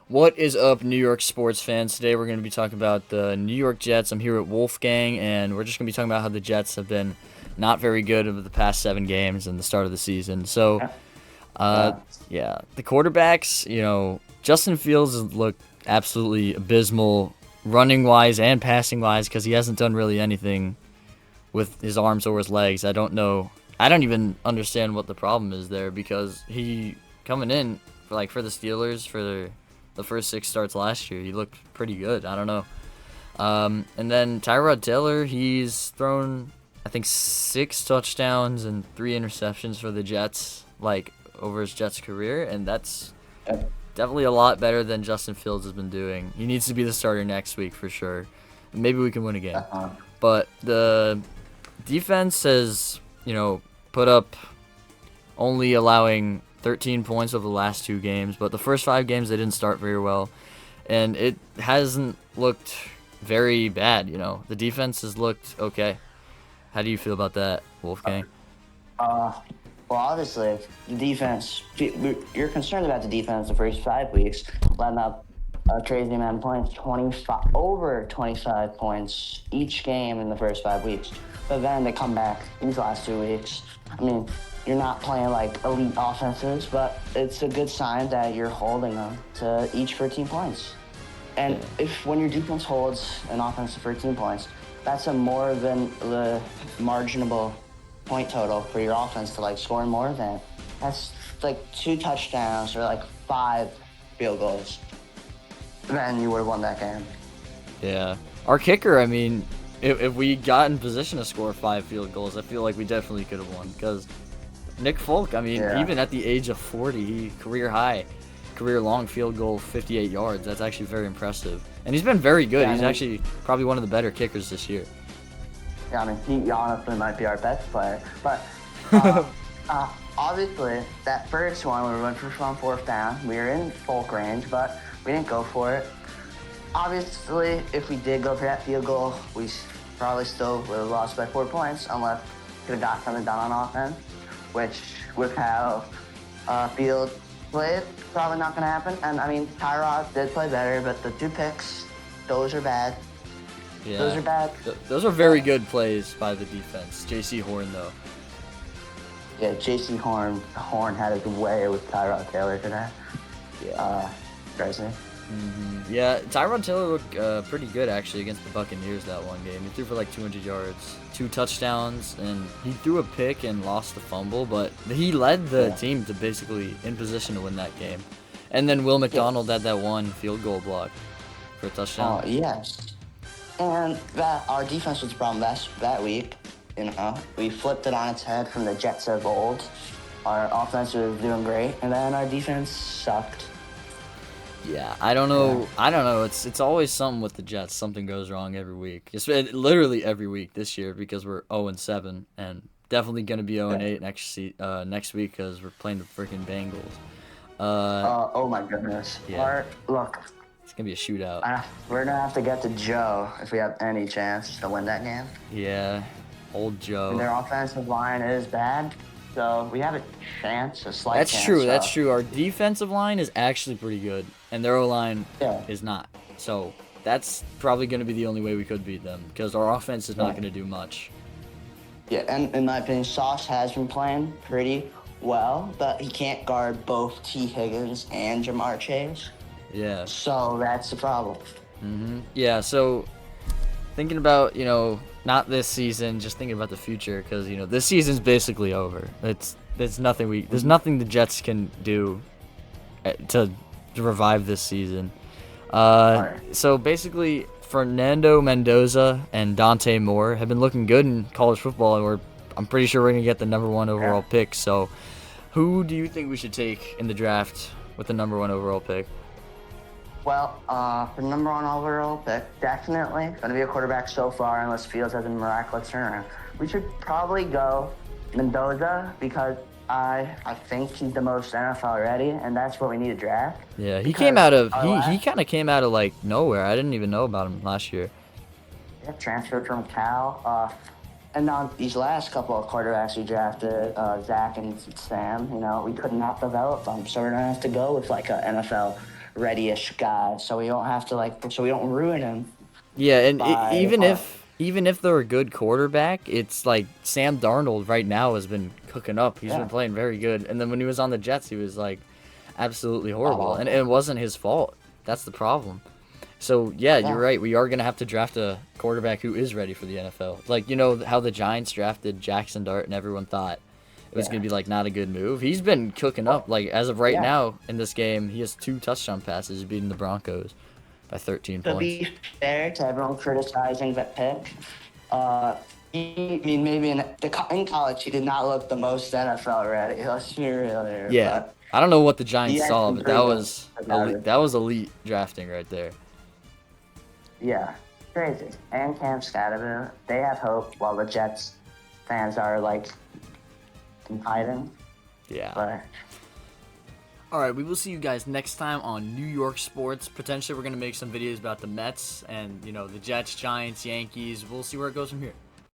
What is up, New York sports fans? Today we're going to be talking about the New York Jets. I'm here with Wolfgang, and we're just going to be talking about how the Jets have been not very good over the past 7 games and the start of the season. So, Yeah. uh, Yeah. yeah, the quarterbacks, Justin Fields has looked absolutely abysmal running wise and passing wise because he hasn't done really anything with his arms or his legs. I don't know. I don't even understand what the problem is there because he coming in for the Steelers for the first 6 starts last year, he looked pretty good. I don't know. And then Tyrod Taylor, he's thrown I think 6 touchdowns and 3 interceptions for the Jets, like over his Jets career, and that's definitely a lot better than Justin Fields has been doing. He needs to be the starter next week for sure. Maybe we can win a game. Uh-huh. But the defense has, put up only allowing 13 points over the last 2 games, but the first 5 games they didn't start very well, and it hasn't looked very bad. The defense has looked okay. How do you feel about that, Wolfgang? Uh, well, obviously, the defense, you're concerned about the defense the first 5 weeks, letting up a crazy amount of points, over 25 points each game in the first 5 weeks. But then they come back these last 2 weeks. I mean, you're not playing like elite offenses, but it's a good sign that you're holding them to each 13 points. And when your defense holds an offense to 13 points, that's a more than the marginable point total for your offense to score more than. That's like 2 touchdowns or 5 field goals. Then you would have won that game. Yeah. Our kicker, I mean, if we got in position to score 5 field goals, I feel like we definitely could have won because Nick Folk, I mean, Yeah. even at the age of 40, he career long field goal, 58 yards. That's actually very impressive. And he's been very good. Yeah, He's actually probably one of the better kickers this year. Yeah, I mean, he honestly might be our best player. But obviously, that first one, we went for on 4th down. We were in Folk range, but we didn't go for it. Obviously, if we did go for that field goal, we probably still would have lost by 4 points unless we could have got something done on offense, which with how Field played, probably not going to happen. And I mean, Tyrod did play better, but the 2 picks, those are bad. Yeah. Those are bad. Those are very good plays by the defense. J.C. Horn, though. Yeah, J.C. Horn had his way with Tyrod Taylor today. Yeah. Crazy. Yeah, Tyrod Taylor looked pretty good, actually, against the Buccaneers that one game. He threw for 200 yards, 2 touchdowns, and he threw a pick and lost the fumble, but he led the team to basically in position to win that game. And then Will McDonald had that one field goal block for a touchdown. Oh, yes. And that our defense was the problem that week. We flipped it on its head from the Jets of old. Our offense was doing great, and then our defense sucked. Yeah, I don't know. It's always something with the Jets. Something goes wrong every week. It's literally every week this year because we're 0-7 and definitely gonna be 0-8 next week because we're playing the freaking Bengals. Oh my goodness. Yeah. Look, It's gonna be a shootout. we're gonna have to get to Joe if we have any chance to win that game. Yeah, old And Joe. their offensive line is bad, so we have a chance, a slight That's chance. true. That's true. Our defensive line is actually pretty good, and their O-line Yeah. is not. So that's probably gonna be the only way we could beat them because our offense is not gonna do much. Yeah, and in my opinion, Sauce has been playing pretty well, but he can't guard both T. Higgins and Jamar Chase. Yeah. So that's the problem. Yeah, so thinking about, not this season, just thinking about the future because, this season's basically over. There's nothing the Jets can do to revive this season. So basically Fernando Mendoza and Dante Moore have been looking good in college football, and I'm pretty sure we're going to get the number 1 overall pick. So who do you think we should take in the draft with the number 1 overall pick? Well, for number 1 overall pick, definitely going to be a quarterback so far, unless Fields has a miraculous turnaround. We should probably go Mendoza because I think he's the most NFL ready, and that's what we need to draft. Yeah, he Because he kind of came out of nowhere. I didn't even know about him last year. Yeah, transferred from Cal. And now these last couple of quarterbacks we drafted, Zach and Sam, we could not develop them. So we're going to have to go with an NFL ready-ish guy, so we don't have to so we don't ruin him. Yeah, and By even if they're a good quarterback, it's like Sam Darnold right now has been cooking up. He's Yeah. been playing very good. And then when he was on the Jets, he was like absolutely horrible. And awful. it wasn't his fault. That's the problem. So, yeah, Yeah. you're right. We are going to have to draft a quarterback who is ready for the NFL. Like, you know how the Giants drafted Jackson Dart and everyone thought it was Yeah. going to be like not a good move. He's been cooking up. Like as of right Yeah. now in this game, he has 2 touchdown passes beating the Broncos by 13 To points. be fair to everyone criticizing that pick, maybe in college he did not look the most NFL ready. Let's be real here. Yeah. But I don't know what the Giants he has saw, but that improved was about elite, it. that was elite drafting right there. Yeah, crazy. And Cam Scatterman, they have hope while the Jets fans are like hiding. Yeah. But All right, we will see you guys next time on New York Sports. Potentially we're going to make some videos about the Mets and, you know, the Jets, Giants, Yankees. We'll see where it goes from here.